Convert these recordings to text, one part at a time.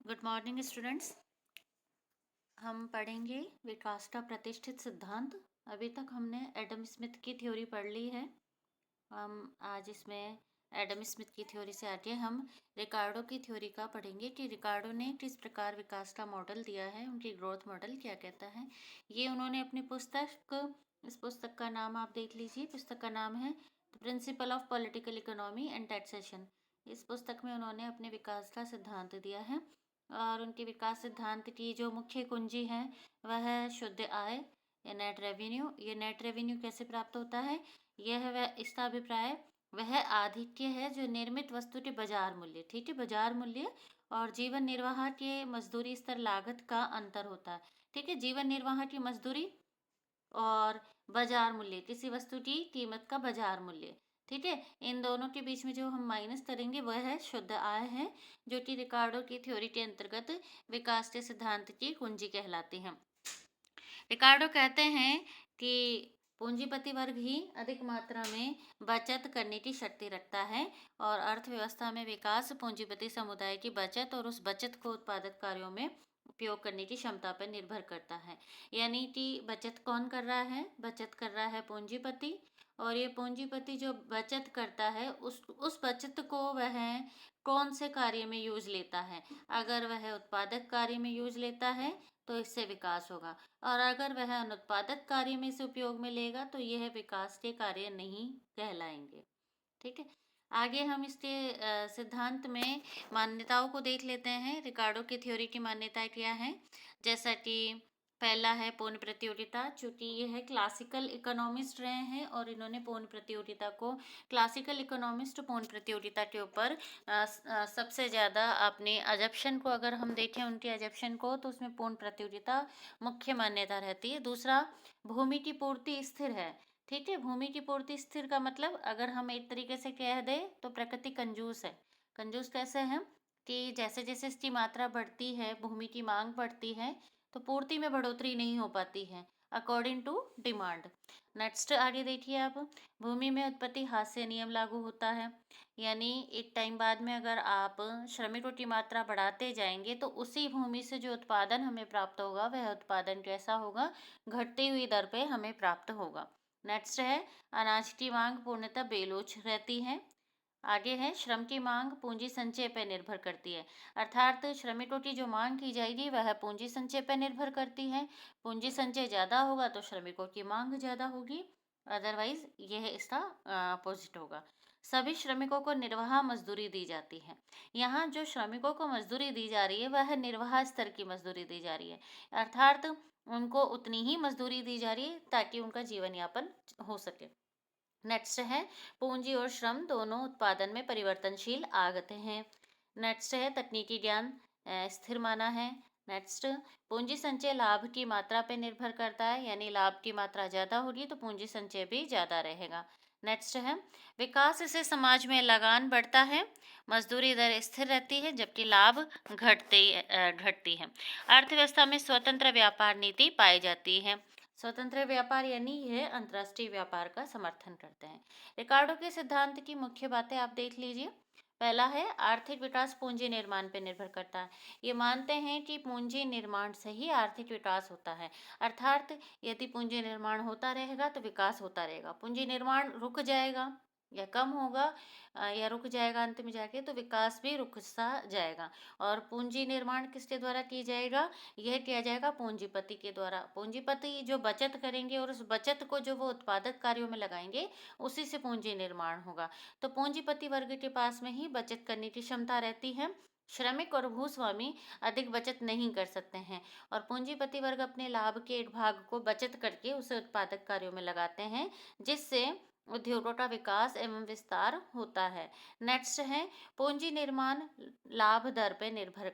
Good morning students. हम पढ़ेंगे विकास का प्रतिष्ठित सिद्धांत। अभी तक हमने एडम स्मिथ की थ्योरी पढ़ ली है। हम आज इसमें एडम स्मिथ की थ्योरी से आगे हम रिकार्डो की थ्योरी का पढ़ेंगे कि रिकार्डो ने किस प्रकार विकास का मॉडल दिया है, उनकी ग्रोथ मॉडल क्या कहता है। ये उन्होंने अपनी इस पुस्तक का नाम आप देख लीजिए। पुस्तक का नाम है the principle of political economy and taxation. इस पुस्तक में उन्होंने अपने विकास का सिद्धांत दिया है और उनके विकास सिद्धांत की जो मुख्य कुंजी है वह है शुद्ध आय या नेट रेवेन्यू। ये नेट रेवेन्यू कैसे प्राप्त होता है, यह वह इसका अभिप्राय वह आधिक्य है जो निर्मित वस्तु के बाजार मूल्य, ठीक है, बाजार मूल्य और जीवन निर्वाह के मजदूरी स्तर लागत का अंतर होता है। ठीक है, जीवन निर्वाह की मजदूरी और बाजार मूल्य, किसी वस्तु की कीमत का बाजार मूल्य, ठीक है, इन दोनों के बीच में जो हम माइनस करेंगे वह है शुद्ध आय है, जो कि रिकार्डो की थ्योरी के अंतर्गत विकास के सिद्धांत की कुंजी कहलाती है। रिकार्डो कहते हैं कि पूंजीपति वर्ग ही अधिक मात्रा में बचत करने की शक्ति रखता है और अर्थव्यवस्था में विकास पूंजीपति समुदाय की बचत और उस बचत को उत्पादक कार्यों में उपयोग करने की क्षमता पर निर्भर करता है। यानी कि बचत कौन कर रहा है, बचत कर रहा है पूंजीपति, और ये पूंजीपति जो बचत करता है उस बचत को वह कौन से कार्य में यूज लेता है। अगर वह उत्पादक कार्य में यूज लेता है तो इससे विकास होगा, और अगर वह अनुत्पादक कार्य में से उपयोग में लेगा तो यह विकास के कार्य नहीं कहलाएंगे। ठीक है, आगे हम इसके सिद्धांत में मान्यताओं को देख लेते हैं। रिकार्डो की थ्योरी की मान्यताएं क्या है, जैसा कि पहला है पूर्ण प्रतियोगिता। चूंकि यह क्लासिकल इकोनॉमिस्ट रहे हैं और इन्होंने पूर्ण प्रतियोगिता को, क्लासिकल इकोनॉमिस्ट पूर्ण प्रतियोगिता के ऊपर सबसे ज़्यादा अपने अजप्शन को, अगर हम देखें उनके अजप्शन को, तो उसमें पूर्ण प्रतियोगिता मुख्य मान्यता रहती है। दूसरा, भूमि की पूर्ति स्थिर है। ठीक है, भूमि की पूर्ति स्थिर का मतलब अगर हम एक तरीके से कह दें तो प्रकृति कंजूस है। कंजूस कैसे है कि जैसे जैसे इसकी मात्रा बढ़ती है, भूमि की मांग बढ़ती है, तो पूर्ति में बढ़ोतरी नहीं हो पाती है अकॉर्डिंग टू डिमांड। नेक्स्ट आगे देखिए आप, भूमि में उत्पत्ति हास्य नियम लागू होता है। यानी एक टाइम बाद में अगर आप श्रमिकों की मात्रा बढ़ाते जाएंगे तो उसी भूमि से जो उत्पादन हमें प्राप्त होगा वह उत्पादन कैसा होगा, घटती हुई दर पे हमें प्राप्त होगा। नेक्स्ट है, अनाज की मांग पूर्णतः बेलोच रहती है। आगे है, श्रम की मांग पूंजी संचय पर निर्भर करती है। अर्थात श्रमिकों की जो मांग की जाएगी वह पूंजी संचय पर निर्भर करती है। पूंजी संचय ज़्यादा होगा तो श्रमिकों की मांग ज़्यादा होगी, अदरवाइज यह इसका अपोजिट होगा। सभी श्रमिकों को निर्वाह मजदूरी दी जाती है। यहाँ जो श्रमिकों को मजदूरी दी जा रही है वह निर्वाह स्तर की मजदूरी दी जा रही है, अर्थात उनको उतनी ही मजदूरी दी जा रही है ताकि उनका जीवन यापन हो सके। नेक्स्ट है, पूंजी और श्रम दोनों उत्पादन में परिवर्तनशील आगत हैं। नेक्स्ट है, तकनीकी ज्ञान स्थिर माना है। नेक्स्ट, पूंजी संचय लाभ की मात्रा पर निर्भर करता है, यानी लाभ की मात्रा ज़्यादा होगी तो पूंजी संचय भी ज़्यादा रहेगा। नेक्स्ट है, विकास से समाज में लगान बढ़ता है, मजदूरी दर स्थिर रहती है जबकि लाभ घटती है। अर्थव्यवस्था में स्वतंत्र व्यापार नीति पाई जाती है। स्वतंत्र व्यापार यानी यह अंतर्राष्ट्रीय व्यापार का समर्थन करते हैं। रिकार्डो के सिद्धांत की मुख्य बातें आप देख लीजिए। पहला है, आर्थिक विकास पूंजी निर्माण पर निर्भर करता है। ये मानते हैं कि पूंजी निर्माण से ही आर्थिक विकास होता है, अर्थात यदि पूंजी निर्माण होता रहेगा तो विकास होता रहेगा। पूंजी निर्माण रुक जाएगा या कम होगा या रुक जाएगा अंत में जाके, तो विकास भी रुक सा जाएगा। और पूंजी निर्माण किसके द्वारा की जाएगा, यह किया जाएगा पूंजीपति के द्वारा। पूंजीपति जो बचत करेंगे और उस बचत को जो वो उत्पादक कार्यों में लगाएंगे उसी से पूंजी निर्माण होगा। तो पूंजीपति वर्ग के पास में ही बचत करने की क्षमता रहती है। श्रमिक और भूस्वामी अधिक बचत नहीं कर सकते हैं, और पूंजीपति वर्ग अपने लाभ के एक भाग को बचत करके उसे उत्पादक कार्यों में लगाते हैं, जिससे उद्योगों का विकास एवं विस्तार होता है। नेक्स्ट है, पूंजी निर्माण लाभ दर पर निर्भर।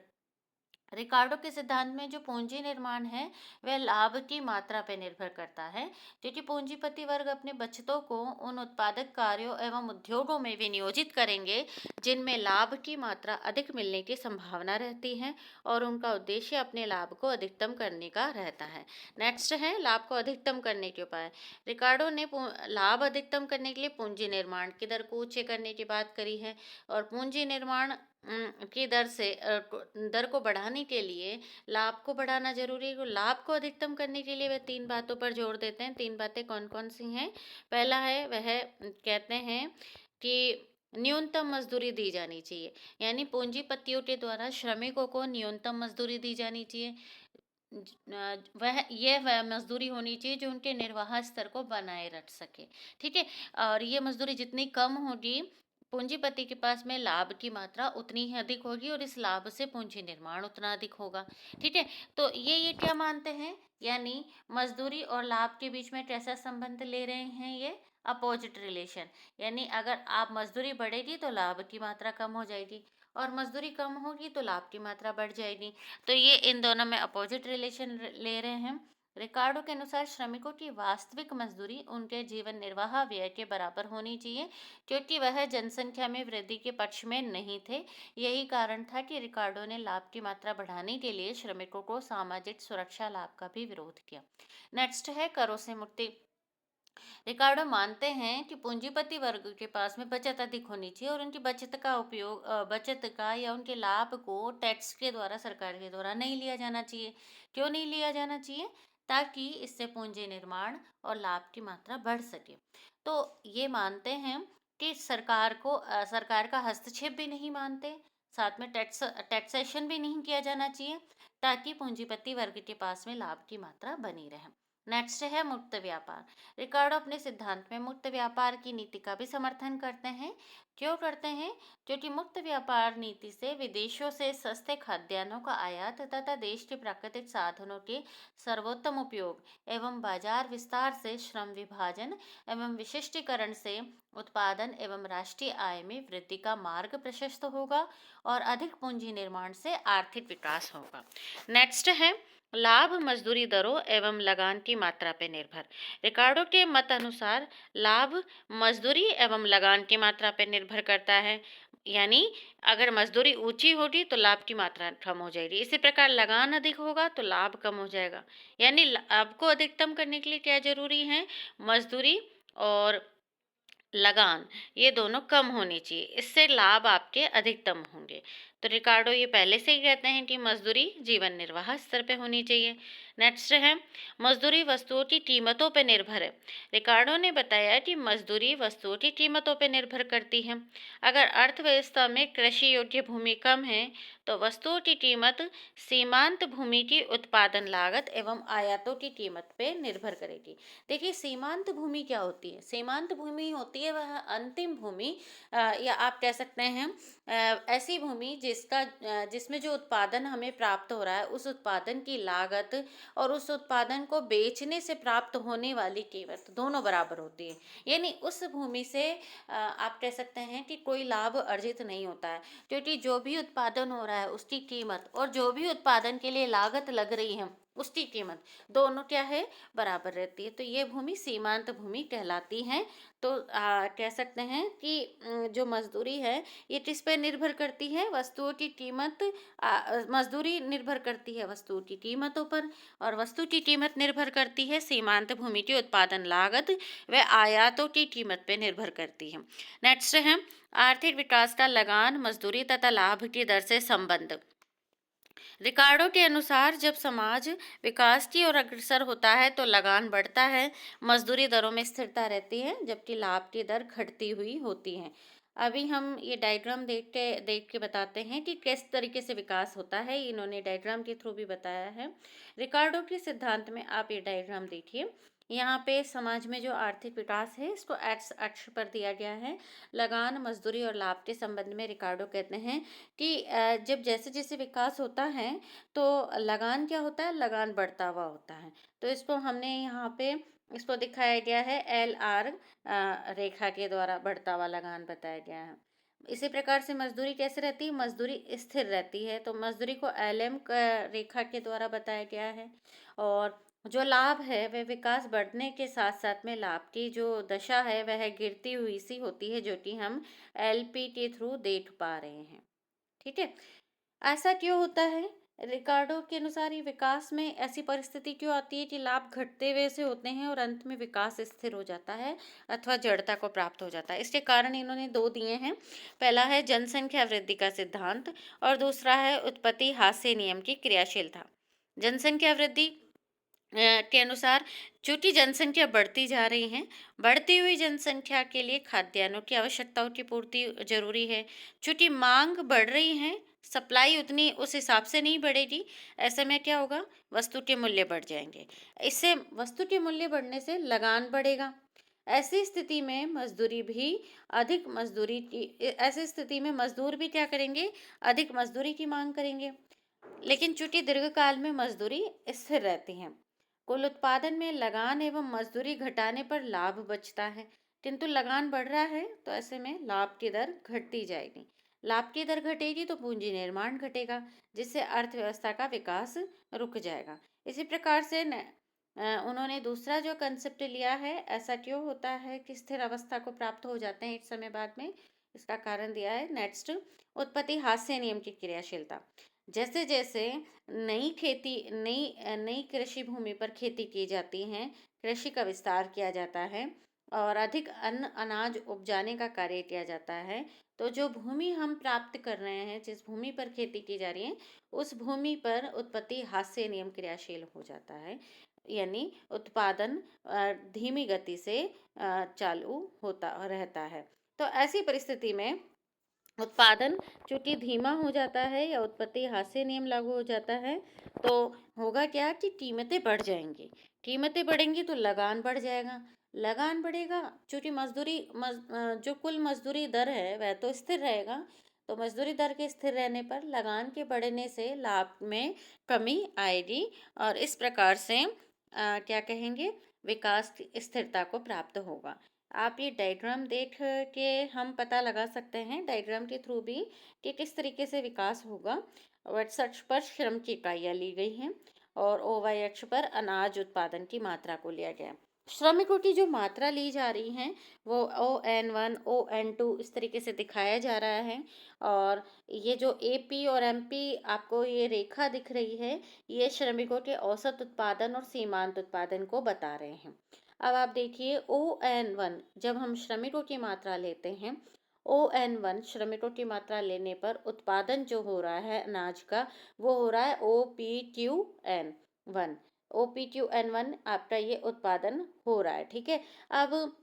रिकार्डो के सिद्धांत में जो पूंजी निर्माण है वह लाभ की मात्रा पर निर्भर करता है, क्योंकि पूंजीपति वर्ग अपने बचतों को उन उत्पादक कार्यों एवं उद्योगों में विनियोजित करेंगे जिनमें लाभ की मात्रा अधिक मिलने की संभावना रहती है, और उनका उद्देश्य अपने लाभ को अधिकतम करने का रहता है। नेक्स्ट है, लाभ को अधिकतम करने के उपाय। रिकार्डो ने लाभ अधिकतम करने के लिए पूंजी निर्माण की दर को ऊंचे करने की बात करी है, और पूंजी निर्माण की दर को बढ़ाने के लिए लाभ को बढ़ाना ज़रूरी है। लाभ को अधिकतम करने के लिए वह 3 बातों पर जोर देते हैं। 3 बातें कौन-कौन सी हैं? पहला है वह कहते हैं कि न्यूनतम मज़दूरी दी जानी चाहिए, यानी पूँजीपतियों के द्वारा श्रमिकों को न्यूनतम मज़दूरी दी जानी चाहिए। वह मज़दूरी होनी चाहिए जो उनके निर्वाह स्तर को बनाए रख सके, ठीक है? और ये मज़दूरी जितनी कम होगी, पूंजीपति के पास में लाभ की मात्रा उतनी ही अधिक होगी और इस लाभ से पूंजी निर्माण उतना अधिक होगा, ठीक है? तो ये क्या मानते हैं, यानी मजदूरी और लाभ के बीच में कैसा संबंध ले रहे हैं ये? अपोजिट रिलेशन, यानी अगर आप मजदूरी बढ़ेगी तो लाभ की मात्रा कम हो जाएगी और मजदूरी कम होगी तो लाभ की मात्रा बढ़ जाएगी। तो ये इन दोनों में अपोजिट रिलेशन ले रहे हैं। रिकार्डो के अनुसार श्रमिकों की वास्तविक मजदूरी उनके जीवन निर्वाह व्यय के बराबर होनी चाहिए, क्योंकि वह जनसंख्या में वृद्धि के पक्ष में नहीं थे। यही कारण था कि रिकार्डो ने लाभ की मात्रा बढ़ाने के लिए श्रमिकों को सामाजिक सुरक्षा लाभ का भी विरोध किया। नेक्स्ट है करों से मुक्ति। रिकार्डो मानते हैं कि पूंजीपति वर्ग के पास में बचत अधिक होनी चाहिए और उनकी बचत का या उनके लाभ को टैक्स के द्वारा, सरकार के द्वारा नहीं लिया जाना चाहिए। क्यों नहीं लिया जाना चाहिए? ताकि इससे पूंजी निर्माण और लाभ की मात्रा बढ़ सके। तो ये मानते हैं कि सरकार का हस्तक्षेप भी नहीं मानते, साथ में टैक्सेशन भी नहीं किया जाना चाहिए, ताकि पूंजीपति वर्ग के पास में लाभ की मात्रा बनी रहे। नेक्स्ट है मुक्त व्यापार। रिकार्डो अपने सिद्धांत में मुक्त व्यापार की नीति का भी समर्थन करते हैं। क्यों करते हैं? क्योंकि मुक्त व्यापार नीति से विदेशों से सस्ते खाद्यान्नों का आयात तथा देश के प्राकृतिक साधनों के सर्वोत्तम उपयोग एवं बाजार विस्तार से श्रम विभाजन एवं विशिष्टीकरण से उत्पादन एवं राष्ट्रीय आय में वृद्धि का मार्ग प्रशस्त होगा और अधिक पूंजी निर्माण से आर्थिक विकास होगा। नेक्स्ट है लाभ मजदूरी दरों एवं लगान की मात्रा पर निर्भर। रिकार्डो के मत अनुसार लाभ मजदूरी एवं लगान की मात्रा पर निर्भर करता है, यानी अगर मजदूरी ऊंची होगी तो लाभ की मात्रा कम हो जाएगी, इसी प्रकार लगान अधिक होगा तो लाभ कम हो जाएगा। यानी लाभ को अधिकतम करने के लिए क्या जरूरी है? मजदूरी और लगान ये दोनों कम होनी चाहिए, इससे लाभ आपके अधिकतम होंगे। तो रिकार्डो ये पहले से ही कहते हैं कि मजदूरी जीवन निर्वाह स्तर पे होनी चाहिए। नेक्स्ट है मजदूरी वस्तुओं की कीमतों पर निर्भर है। रिकार्डो ने बताया कि मजदूरी वस्तुओं की कीमतों पर निर्भर करती है। अगर अर्थव्यवस्था में कृषि योग्य भूमि कम है तो वस्तुओं की कीमत सीमांत भूमि की उत्पादन लागत एवं आयातों की कीमत पे निर्भर करेगी। देखिए सीमांत भूमि क्या होती है? सीमांत भूमि होती है वह अंतिम भूमि, या आप कह सकते हैं ऐसी भूमि जिसमें जो उत्पादन हमें प्राप्त हो रहा है उस उत्पादन की लागत और उस उत्पादन को बेचने से प्राप्त होने वाली कीमत दोनों बराबर होती है। यानी उस भूमि से आप कह सकते हैं कि कोई लाभ अर्जित नहीं होता है, क्योंकि जो भी उत्पादन हो रहा है उसकी कीमत और जो भी उत्पादन के लिए लागत लग रही है उसकी कीमत दोनों क्या है? बराबर रहती है। तो ये भूमि सीमांत भूमि कहलाती है। तो कह सकते हैं कि जो मजदूरी है ये किस पे निर्भर करती है? वस्तुओं की कीमत, मजदूरी निर्भर करती है वस्तुओं की कीमतों पर और वस्तु की कीमत निर्भर करती है सीमांत भूमि की उत्पादन लागत व आयातों की कीमत पे निर्भर करती है। नेक्स्ट है आर्थिक विकास का लगान मजदूरी तथा लाभ की दर से संबंध। रिकार्डो के अनुसार जब समाज विकास की ओर अग्रसर होता है तो लगान बढ़ता है, मजदूरी दरों में स्थिरता रहती है, जबकि लाभ की दर घटती हुई होती है। अभी हम ये डायग्राम देख के बताते हैं कि किस तरीके से विकास होता है। इन्होंने डायग्राम के थ्रू भी बताया है। रिकार्डो के सिद्धांत में आप ये डायग्राम देखिए। यहाँ पे समाज में जो आर्थिक विकास है इसको एक्स अक्ष पर दिया गया है। लगान मजदूरी और लाभ के संबंध में रिकार्डो कहते हैं कि जब जैसे जैसे विकास होता है तो लगान क्या होता है? लगान बढ़ता हुआ होता है। तो इसको हमने यहाँ पे इसको दिखाया गया है LR रेखा के द्वारा बढ़ता हुआ लगान बताया गया है। इसी प्रकार से मजदूरी कैसे रहती है? मजदूरी स्थिर रहती है, तो मजदूरी को LM रेखा के द्वारा बताया गया है। और जो लाभ है वह विकास बढ़ने के साथ साथ में लाभ की जो दशा है वह गिरती हुई सी होती है, जो कि हम LP के थ्रू देख पा रहे हैं। ठीक है, ऐसा क्यों होता है? रिकार्डो के अनुसार ये विकास में ऐसी परिस्थिति क्यों आती है कि लाभ घटते हुए से होते हैं और अंत में विकास स्थिर हो जाता है अथवा जड़ता को प्राप्त हो जाता है। इसके कारण इन्होंने दो दिए हैं। पहला है जनसंख्या वृद्धि का सिद्धांत और दूसरा है उत्पत्ति हास्य नियम की क्रियाशीलता। जनसंख्या वृद्धि के अनुसार चूंकि जनसंख्या बढ़ती जा रही है, बढ़ती हुई जनसंख्या के लिए खाद्यान्नों की आवश्यकताओं की पूर्ति जरूरी है। चूंकि मांग बढ़ रही है, सप्लाई उतनी उस हिसाब से नहीं बढ़ेगी, ऐसे में क्या होगा, वस्तु के मूल्य बढ़ जाएंगे। इससे वस्तु के मूल्य बढ़ने से लगान बढ़ेगा। ऐसी स्थिति में मजदूरी भी अधिक मजदूरी की ऐसी स्थिति में मजदूर भी क्या करेंगे, अधिक मजदूरी की मांग करेंगे। लेकिन चूंकि दीर्घकाल में मजदूरी स्थिर रहती है, कुल उत्पादन में लगान एवं मजदूरी घटाने पर लाभ बचता है, किंतु लगान बढ़ रहा है तो ऐसे में लाभ की दर घटती जाएगी। लाभ की दर घटेगी तो पूंजी निर्माण घटेगा, जिससे अर्थव्यवस्था का विकास रुक जाएगा। इसी प्रकार से उन्होंने दूसरा जो कंसेप्ट लिया है, ऐसा क्यों होता है कि स्थिर अवस्था को प्राप्त हो जाते हैं एक समय बाद में, इसका कारण दिया है नेक्स्ट, उत्पत्ति हास्य नियम की क्रियाशीलता। जैसे जैसे नई कृषि भूमि पर खेती की जाती है, कृषि का विस्तार किया जाता है और अधिक अन्न अनाज उपजाने का कार्य किया जाता है, तो जो भूमि हम प्राप्त कर रहे हैं, जिस भूमि पर खेती की जा रही है, उस भूमि पर उत्पत्ति हास्य नियम क्रियाशील हो जाता है, यानी उत्पादन धीमी गति से चालू होता रहता है। तो ऐसी परिस्थिति में उत्पादन चूंकि धीमा हो जाता है या उत्पत्ति हास्य नियम लागू हो जाता है, तो होगा क्या कि कीमतें बढ़ जाएंगी। कीमतें बढ़ेंगी तो लगान बढ़ जाएगा। लगान बढ़ेगा, चूंकि जो कुल मजदूरी दर है वह तो स्थिर रहेगा, तो मजदूरी दर के स्थिर रहने पर लगान के बढ़ने से लाभ में कमी आएगी और इस प्रकार से क्या कहेंगे, विकास की स्थिरता को प्राप्त होगा। आप ये डायग्राम देख के हम पता लगा सकते हैं, डायग्राम के थ्रू भी, कि किस तरीके से विकास होगा। x अक्ष पर श्रम की इकाइयाँ ली गई हैं और OY अक्ष पर अनाज उत्पादन की मात्रा को लिया गया। श्रमिकों की जो मात्रा ली जा रही है वो ON1 ON2 इस तरीके से दिखाया जा रहा है, और ये जो AP और MP आपको ये रेखा दिख रही है, ये श्रमिकों के औसत उत्पादन और सीमांत उत्पादन को बता रहे हैं। अब आप देखिए ON1, जब हम श्रमिकों की मात्रा लेते हैं, ON1 श्रमिकों की मात्रा लेने पर उत्पादन जो हो रहा है अनाज का, वो हो रहा है OPQN1। OPQN1 आपका ये उत्पादन हो रहा है, ठीक है। अब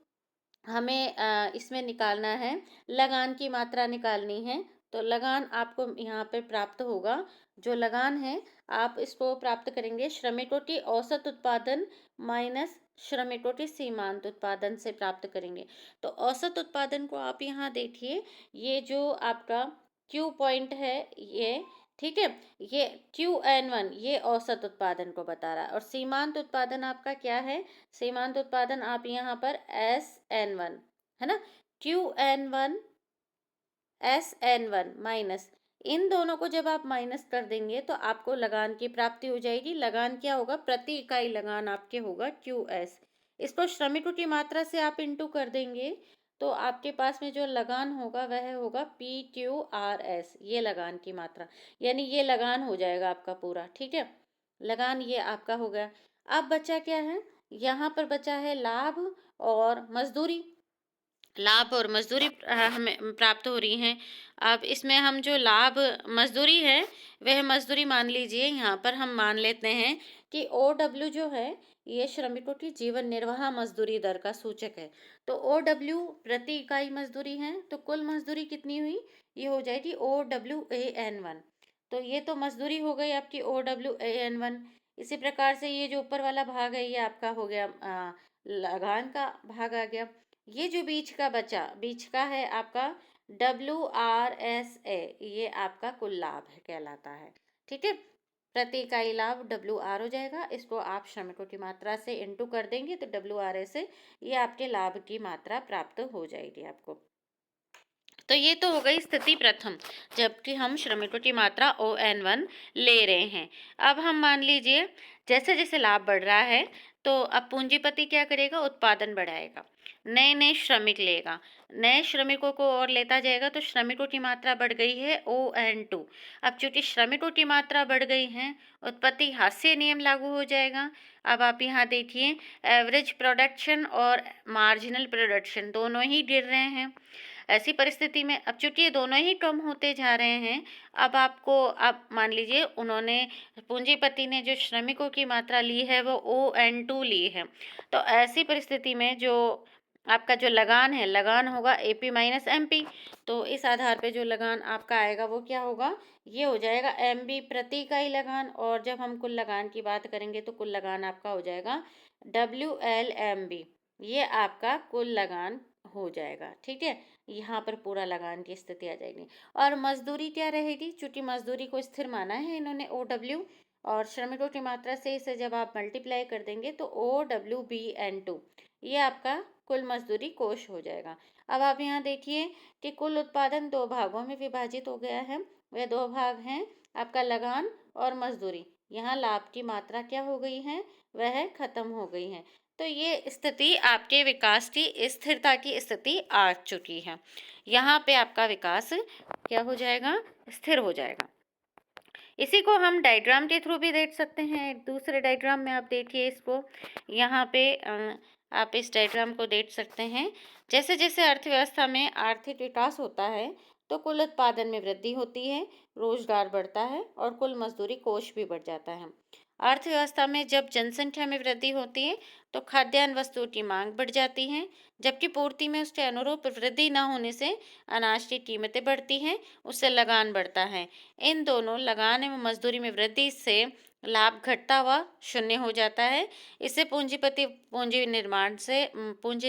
हमें इसमें निकालना है, लगान की मात्रा निकालनी है, तो लगान आपको यहाँ पे प्राप्त होगा। जो लगान है आप इसको प्राप्त करेंगे श्रमिकों की औसत उत्पादन माइनस श्रमिकों के सीमांत उत्पादन से प्राप्त करेंगे। तो औसत उत्पादन को आप यहाँ देखिए, ये जो आपका Q पॉइंट है ये, ठीक है, ये QN1 ये औसत उत्पादन को बता रहा है, और सीमांत उत्पादन आपका क्या है, सीमांत उत्पादन आप यहाँ पर SN1 है ना, QN1 SN1 माइनस, इन दोनों को जब आप माइनस कर देंगे तो आपको लगान की प्राप्ति हो जाएगी। लगान क्या होगा, प्रति इकाई लगान आपके होगा QS। इसको श्रमिकों की मात्रा से आप इंटू कर देंगे तो आपके पास में जो लगान होगा वह होगा PQRS, ये लगान की मात्रा, यानी ये लगान हो जाएगा आपका पूरा, ठीक है। लगान ये आपका हो गया। अब बचा क्या है, यहाँ पर बचा है लाभ और मजदूरी। लाभ और मजदूरी हमें प्राप्त हो रही हैं। अब इसमें हम जो लाभ मजदूरी है, वह मजदूरी मान लीजिए, यहाँ पर हम मान लेते हैं कि OW जो है ये श्रमिकों की जीवन निर्वाह मजदूरी दर का सूचक है। तो OW प्रति इकाई मजदूरी है, तो कुल मजदूरी कितनी हुई, ये हो जाएगी OWAN1। तो ये तो मजदूरी हो गई आपकी OWAN1। इसी प्रकार से ये जो ऊपर वाला भाग है ये आपका हो गया लगान का भाग आ गया। ये जो बीच का बचा, बीच का है आपका WRSA, ये आपका कुल लाभ है कहलाता है, ठीक है। प्रति इकाई लाभ WR हो जाएगा, इसको आप श्रमिकों की मात्रा से इंटू कर देंगे तो WRSA, ये आपके लाभ की मात्रा प्राप्त हो जाएगी आपको। तो ये तो हो गई स्थिति प्रथम, जबकि हम श्रमिकों की मात्रा ON1 ले रहे हैं। अब हम मान लीजिए जैसे जैसे लाभ बढ़ रहा है तो अब पूंजीपति क्या करेगा, उत्पादन बढ़ाएगा। नए नए श्रमिक लेगा, नए श्रमिकों को और लेता जाएगा, तो श्रमिकों की मात्रा बढ़ गई है ON2। अब चूंकि श्रमिकों की मात्रा बढ़ गई है, उत्पत्ति हास्य नियम लागू हो जाएगा। अब आप यहाँ देखिए, एवरेज प्रोडक्शन और मार्जिनल प्रोडक्शन दोनों ही गिर रहे हैं। ऐसी परिस्थिति में अब चूंकि ये दोनों ही कम होते जा रहे हैं, अब आपको, आप मान लीजिए उन्होंने, पूंजीपति ने जो श्रमिकों की मात्रा ली है वो ON2 ली है, तो ऐसी परिस्थिति में जो आपका जो लगान है, लगान होगा AP माइनस MP। तो इस आधार पे जो लगान आपका आएगा वो क्या होगा, ये हो जाएगा MB प्रति इकाई लगान। और जब हम कुल लगान की बात करेंगे तो कुल लगान आपका हो जाएगा WLMB, ये आपका कुल लगान हो जाएगा। ठीक है, यहाँ पर पूरा लगान की स्थिति आ जाएगी। और मजदूरी क्या रहेगी, चूंकि मजदूरी को स्थिर माना है इन्होंने OW, और श्रमिकों की मात्रा से इसे जब आप मल्टीप्लाई कर देंगे तो OWBN2, ये आपका कुल मजदूरी कोष हो जाएगा। अब आप यहाँ देखिए कि कुल उत्पादन दो भागों में विभाजित हो गया है। वह दो भाग हैं आपका लगान और मजदूरी। यहाँ लाभ की मात्रा क्या हो गई है, वह खत्म हो गई है। तो ये स्थिति आपके विकास की स्थिरता की स्थिति आ चुकी है। यहाँ पे आपका विकास क्या हो जाएगा, स्थिर हो जाएगा। इसी को हम डायग्राम के थ्रू भी देख सकते हैं। दूसरे डायग्राम में आप देखिए इसको, यहाँ पे आप इस डायग्राम को देख सकते हैं। जैसे जैसे अर्थव्यवस्था में आर्थिक विकास होता है तो कुल उत्पादन में वृद्धि होती है, रोजगार बढ़ता है और कुल मजदूरी कोष भी बढ़ जाता है। अर्थव्यवस्था में जब जनसंख्या में वृद्धि होती है तो खाद्यान्न वस्तुओं की मांग बढ़ जाती है, जबकि पूर्ति में उसके अनुरूप वृद्धि न होने से अनाज की कीमतें बढ़ती हैं, उससे लगान बढ़ता है। इन दोनों लगान एवं मजदूरी में वृद्धि से लाभ घटता हुआ शून्य हो जाता है। इससे पूंजीपति पूंजी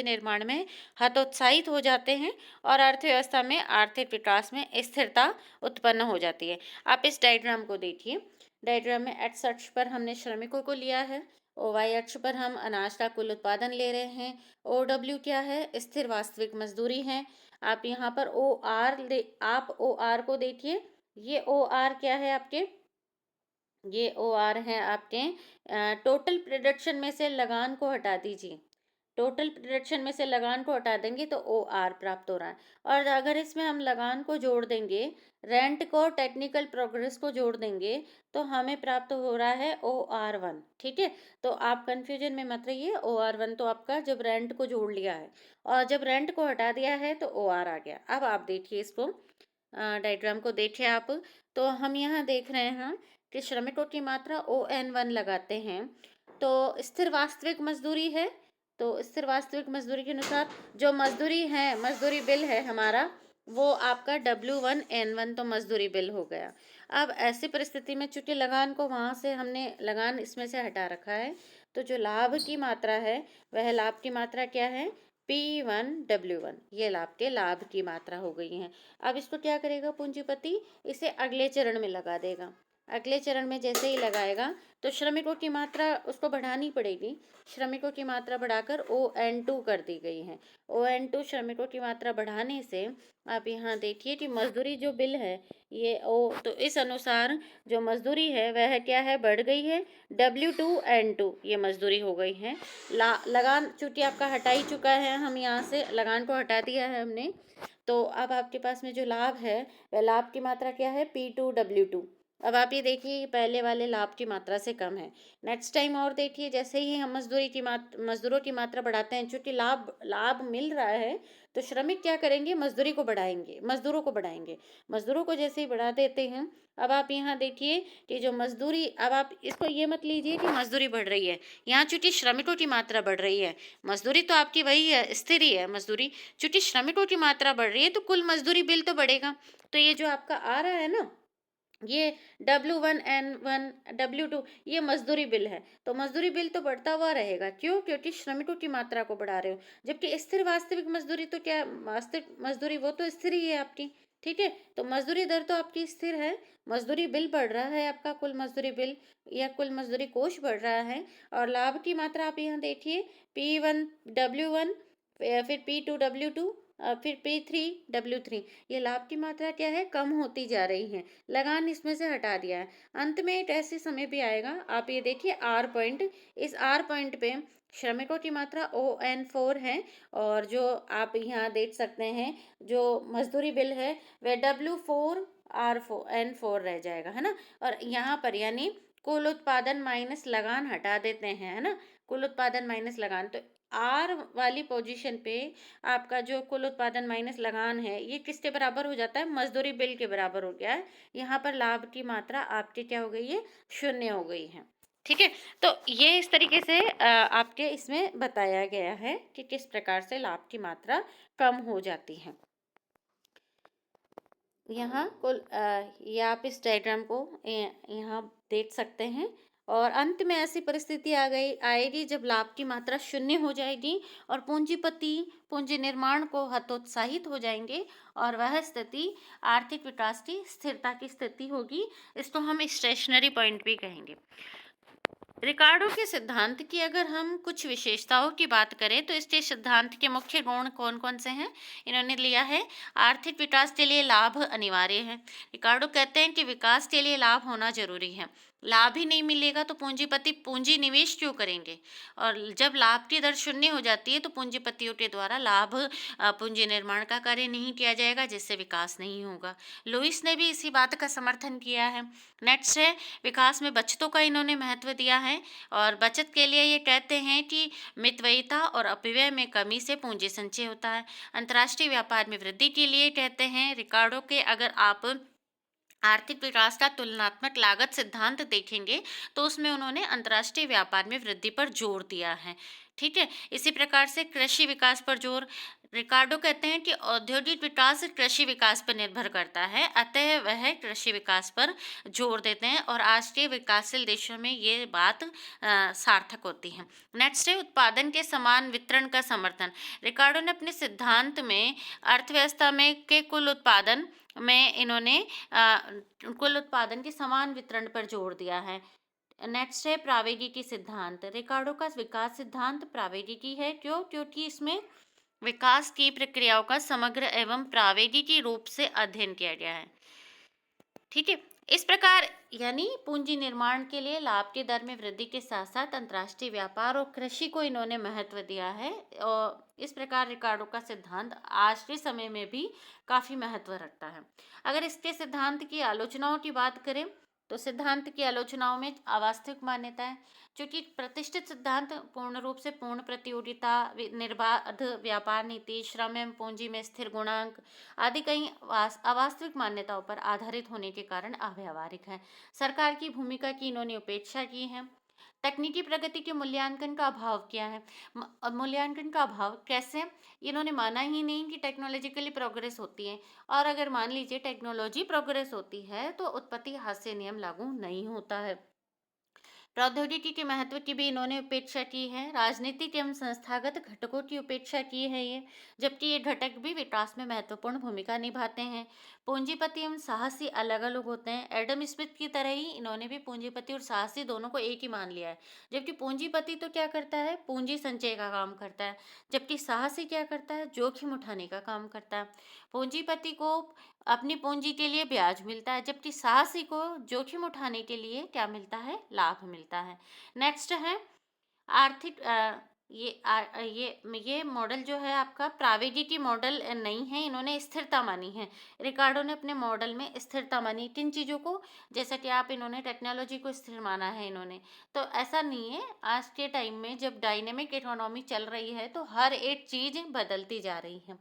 निर्माण में हतोत्साहित हो जाते हैं और अर्थव्यवस्था में आर्थिक विकास में स्थिरता उत्पन्न हो जाती है। आप इस डायग्राम को देखिए। डायग्राम में एक्स अक्ष पर हमने श्रमिकों को लिया है, वाई अक्ष पर हम अनाज का कुल उत्पादन ले रहे हैं। OW क्या है, स्थिर वास्तविक मजदूरी है। आप यहाँ पर आप OR को देखिए, ये OR क्या है आपके, ये OR है आपके टोटल प्रोडक्शन में से लगान को हटा दीजिए। टोटल प्रोडक्शन में से लगान को हटा देंगे तो OR प्राप्त हो रहा है। और अगर इसमें हम लगान को जोड़ देंगे, रेंट को, टेक्निकल प्रोग्रेस को जोड़ देंगे तो हमें प्राप्त हो रहा है OR1। ठीक है, तो आप कंफ्यूजन में मत रहिए। OR1 तो आपका जब रेंट को जोड़ लिया है, और जब रेंट को हटा दिया है तो OR आ गया। अब आप देखिए इसको, डायग्राम को देखिए आप। तो हम यहाँ देख रहे हैं कि श्रमिकों की मात्रा ON1 लगाते हैं तो स्थिर वास्तविक मजदूरी है। तो स्थिर वास्तविक मजदूरी के अनुसार जो मजदूरी है, मजदूरी बिल है हमारा, वो आपका W1N1 तो मजदूरी बिल हो गया। अब ऐसी परिस्थिति में चूंकि लगान को वहाँ से हमने लगान इसमें से हटा रखा है, तो जो लाभ की मात्रा है वह लाभ की मात्रा क्या है, P1W1, ये लाभ की मात्रा हो गई है। अब इसको क्या करेगा पूंजीपति, इसे अगले चरण में लगा देगा। अगले चरण में जैसे ही लगाएगा तो श्रमिकों की मात्रा उसको बढ़ानी पड़ेगी। श्रमिकों की मात्रा बढ़ाकर ON2 कर दी गई है। ON2 श्रमिकों की मात्रा बढ़ाने से आप यहाँ देखिए कि मजदूरी जो बिल है ये तो इस अनुसार जो मजदूरी है वह क्या है, बढ़ गई है। W2N2 ये मजदूरी हो गई है। लगान चूंकि आपका हटा ही चुका है, हम यहाँ से लगान को हटा दिया है हमने, तो अब आपके पास में जो लाभ है वह लाभ की मात्रा क्या है, P2W2। अब आप ये देखिए पहले वाले लाभ की मात्रा से कम है। नेक्स्ट टाइम और देखिए, जैसे ही हम मजदूरों की मात्रा बढ़ाते हैं, चूंकि लाभ मिल रहा है तो श्रमिक क्या करेंगे, मजदूरों को बढ़ाएंगे। मजदूरों को जैसे ही बढ़ा देते हैं, अब आप यहाँ देखिए कि जो मजदूरी, अब आप इसको ये मत लीजिए कि मजदूरी बढ़ रही है, यहाँ चूंकि श्रमिकों की मात्रा बढ़ रही है, मजदूरी तो आपकी वही है, स्थिर ही है मजदूरी। चूंकि श्रमिकों की मात्रा बढ़ रही है तो कुल मजदूरी बिल तो बढ़ेगा। तो ये जो आपका आ रहा है ना, ये W1N1 W2 ये मजदूरी बिल है, तो मजदूरी बिल तो बढ़ता हुआ रहेगा। क्यों, क्योंकि श्रमिकों की मात्रा को बढ़ा रहे हो। जबकि स्थिर वास्तविक मजदूरी तो क्या, वास्तविक मजदूरी वो तो स्थिर ही है आपकी। ठीक है, तो मजदूरी दर तो आपकी स्थिर है, मजदूरी बिल बढ़ रहा है आपका, कुल मजदूरी बिल या कुल मजदूरी कोष बढ़ रहा है। और लाभ की मात्रा आप यहाँ देखिए P1W1 फिर P2W2 फिर P3W3, ये लाभ की मात्रा क्या है, कम होती जा रही है, लगान इसमें से हटा दिया है। अंत में एक ऐसे समय भी आएगा, आप ये देखिए R पॉइंट, इस R पॉइंट पे श्रमिकों की मात्रा ON4 है, और जो आप यहाँ देख सकते हैं जो मजदूरी बिल है वह W4R4N4 रह जाएगा, है ना। और यहाँ पर यानी कुल उत्पादन माइनस लगान हटा देते हैं, है ना, कुल उत्पादन माइनस लगान, तो आर वाली पोजीशन पे आपका जो कुल उत्पादन माइनस लगान है ये किसके बराबर हो जाता है, मजदूरी बिल के बराबर हो गया है। यहाँ पर लाभ की मात्रा आपकी क्या हो गई है, शून्य हो गई है। ठीक है, तो ये इस तरीके से आपके इसमें बताया गया है कि किस प्रकार से लाभ की मात्रा कम हो जाती है। यहाँ कुल ये आप इस डायग्राम को यहाँ देख सकते हैं। और अंत में ऐसी परिस्थिति आएगी जब लाभ की मात्रा शून्य हो जाएगी और पूंजीपति पूंजी निर्माण को हतोत्साहित हो जाएंगे, और वह स्थिति आर्थिक विकास की स्थिरता की स्थिति होगी। इसको हम स्टेशनरी पॉइंट भी कहेंगे। रिकार्डो के सिद्धांत की अगर हम कुछ विशेषताओं की बात करें तो इसके सिद्धांत के मुख्य गुण कौन कौन से हैं, इन्होंने लिया है, आर्थिक विकास के लिए लाभ अनिवार्य है। रिकार्डो कहते हैं कि विकास के लिए लाभ होना जरूरी है, लाभ ही नहीं मिलेगा तो पूंजीपति पूंजी निवेश क्यों करेंगे, और जब लाभ की दर शून्य हो जाती है तो पूंजीपतियों के द्वारा लाभ पूंजी निर्माण का कार्य नहीं किया जाएगा, जिससे विकास नहीं होगा। लुइस ने भी इसी बात का समर्थन किया है। नेक्स्ट है, विकास में बचतों का इन्होंने महत्व दिया है, और बचत के लिए ये कहते हैं कि मितव्ययिता और अपव्यय में कमी से पूंजी संचय होता है। अंतर्राष्ट्रीय व्यापार में वृद्धि के लिए कहते हैं रिकार्डो के, अगर आप आर्थिक विकास का तुलनात्मक लागत सिद्धांत देखेंगे तो उसमें उन्होंने अंतर्राष्ट्रीय व्यापार में वृद्धि पर जोर दिया है। ठीक है, इसी प्रकार से कृषि विकास पर जोर, रिकार्डो कहते हैं कि औद्योगिक विकास कृषि विकास पर निर्भर करता है, अतः वह कृषि विकास पर जोर देते हैं, और आज के विकासशील देशों में ये बात सार्थक होती है। नेक्स्ट है, उत्पादन के समान वितरण का समर्थन। रिकार्डो ने अपने सिद्धांत में अर्थव्यवस्था में के कुल उत्पादन में इन्होंने कुल उत्पादन के समान वितरण पर जोर दिया है। नेक्स्ट है प्रावैधिकी सिद्धांत। रिकार्डो का विकास सिद्धांत प्रावैधिकी है, क्यों, क्योंकि इसमें विकास की प्रक्रियाओं का समग्र एवं प्रावैधिकी रूप से अध्ययन किया गया है। ठीक है, इस प्रकार यानी पूंजी निर्माण के लिए लाभ की दर में वृद्धि के साथ साथ अंतर्राष्ट्रीय व्यापार और कृषि को इन्होंने महत्व दिया है, और इस प्रकार रिकार्डो का सिद्धांत आज के समय में भी काफी महत्व रखता है। अगर इसके सिद्धांत की आलोचनाओं की बात करें तो सिद्धांत की आलोचनाओं में अवास्तविक मान्यताएं, क्योंकि प्रतिष्ठित सिद्धांत पूर्ण रूप से पूर्ण प्रतियोगिता, निर्बाध व्यापार नीति, श्रम एवं पूंजी में स्थिर गुणांक आदि कई अवास्तविक मान्यताओं पर आधारित होने के कारण अव्यावहारिक है। सरकार की भूमिका की इन्होंने उपेक्षा की है। तकनीकी प्रगति के मूल्यांकन का अभाव क्या है, मूल्यांकन का अभाव कैसे, इन्होंने माना ही नहीं कि टेक्नोलॉजिकली प्रोग्रेस होती है, और अगर मान लीजिए टेक्नोलॉजी प्रोग्रेस होती है तो उत्पत्ति हास्य नियम लागू नहीं होता है। प्रौद्योगिकी के महत्व की भी इन्होंने उपेक्षा की है। राजनीतिक एवं संस्थागत घटकों की उपेक्षा की है ये, जबकि ये घटक भी विकास में महत्वपूर्ण भूमिका निभाते हैं। पूंजीपति एवं साहसी अलग अलग होते हैं। एडम स्मिथ की तरह ही इन्होंने भी पूंजीपति और साहसी दोनों को एक ही मान लिया है। जबकि पूंजीपति तो क्या करता है, पूंजी संचय का काम करता है, जबकि साहसी क्या करता है, जोखिम उठाने का काम करता है। पूंजीपति को अपनी पूंजी के लिए ब्याज मिलता है, जबकि साहसी को जोखिम उठाने के लिए क्या मिलता है, लाभ मिलता है। नेक्स्ट है आर्थिक ये मॉडल जो है आपका प्रावैधिकी मॉडल नहीं है, इन्होंने स्थिरता मानी है। रिकार्डो ने अपने मॉडल में स्थिरता मानी, किन चीज़ों को, जैसा कि आप इन्होंने टेक्नोलॉजी को स्थिर माना है इन्होंने, तो ऐसा नहीं है। आज के टाइम में जब डायनेमिक इकोनॉमी चल रही है तो हर एक चीज़ बदलती जा रही है।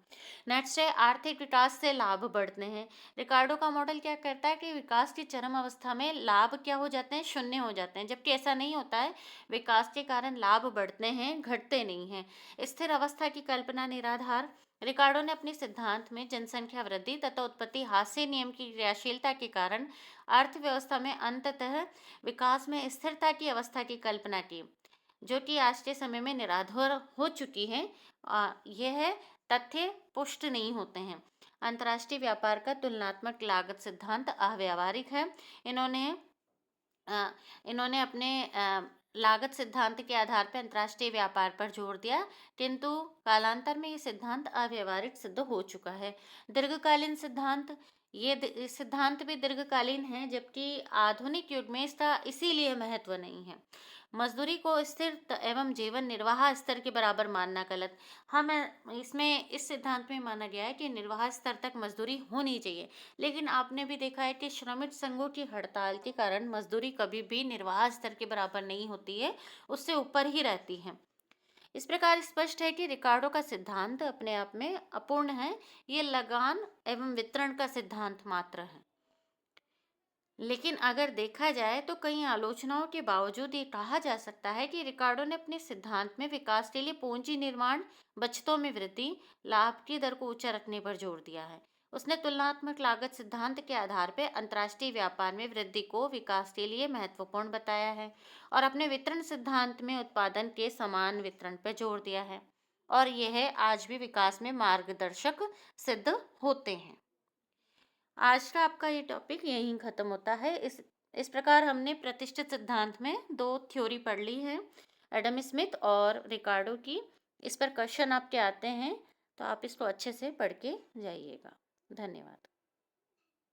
नेक्स्ट है आर्थिक विकास से लाभ बढ़ते हैं। रिकार्डो का मॉडल क्या करता है कि विकास की चरम अवस्था में लाभ क्या हो जाते हैं, शून्य हो जाते हैं, जबकि ऐसा नहीं होता है। विकास के कारण लाभ बढ़ते हैं, घटते नहीं हैं। स्थिर अवस्था की कल्पना निराधार। रिकार्डो ने अपने सिद्धांत में जनसंख्या वृद्धि तथा उत्पत्ति हास्य नियम की क्रियाशीलता के कारण अर्थव्यवस्था में अंततः विकास में स्थिरता की अवस्था की कल्पना की, जो कि आज के समय में निराधार हो चुकी है। यह तथ्य पुष्ट नहीं होते हैं। अंतर्राष्ट्रीय व्यापार का तुलनात्मक लागत सिद्धांत अव्यावहारिक है। इन्होंने अपने लागत सिद्धांत के आधार पर अंतर्राष्ट्रीय व्यापार पर जोर दिया, किंतु कालांतर में ये सिद्धांत अव्यवहारिक सिद्ध हो चुका है। दीर्घकालीन सिद्धांत, ये सिद्धांत भी दीर्घकालीन है, जबकि आधुनिक युग में इसका इसीलिए महत्व नहीं है। मजदूरी को स्थिर एवं जीवन निर्वाह स्तर के बराबर मानना गलत। हम इसमें इस सिद्धांत में माना गया है कि निर्वाह स्तर तक मजदूरी होनी चाहिए, लेकिन आपने भी देखा है कि श्रमिक संघों की हड़ताल के कारण मजदूरी कभी भी निर्वाह स्तर के बराबर नहीं होती है, उससे ऊपर ही रहती है। इस प्रकार स्पष्ट है कि रिकार्डो का सिद्धांत अपने आप में अपूर्ण है, ये लगान एवं वितरण का सिद्धांत मात्र है। लेकिन अगर देखा जाए तो कई आलोचनाओं के बावजूद ये कहा जा सकता है कि रिकार्डो ने अपने सिद्धांत में विकास के लिए पूंजी निर्माण, बचतों में वृद्धि, लाभ की दर को ऊंचा रखने पर जोर दिया है। उसने तुलनात्मक लागत सिद्धांत के आधार पर अंतर्राष्ट्रीय व्यापार में वृद्धि को विकास के लिए महत्वपूर्ण बताया है, और अपने वितरण सिद्धांत में उत्पादन के समान वितरण पर जोर दिया है, और यह आज भी विकास में मार्गदर्शक सिद्ध होते हैं। आज का आपका ये टॉपिक यहीं ख़त्म होता है। इस प्रकार हमने प्रतिष्ठित सिद्धांत में 2 थ्योरी पढ़ ली है, एडम स्मिथ और रिकार्डो की। इस पर क्वेश्चन आपके आते हैं, तो आप इसको अच्छे से पढ़ के जाइएगा। धन्यवाद।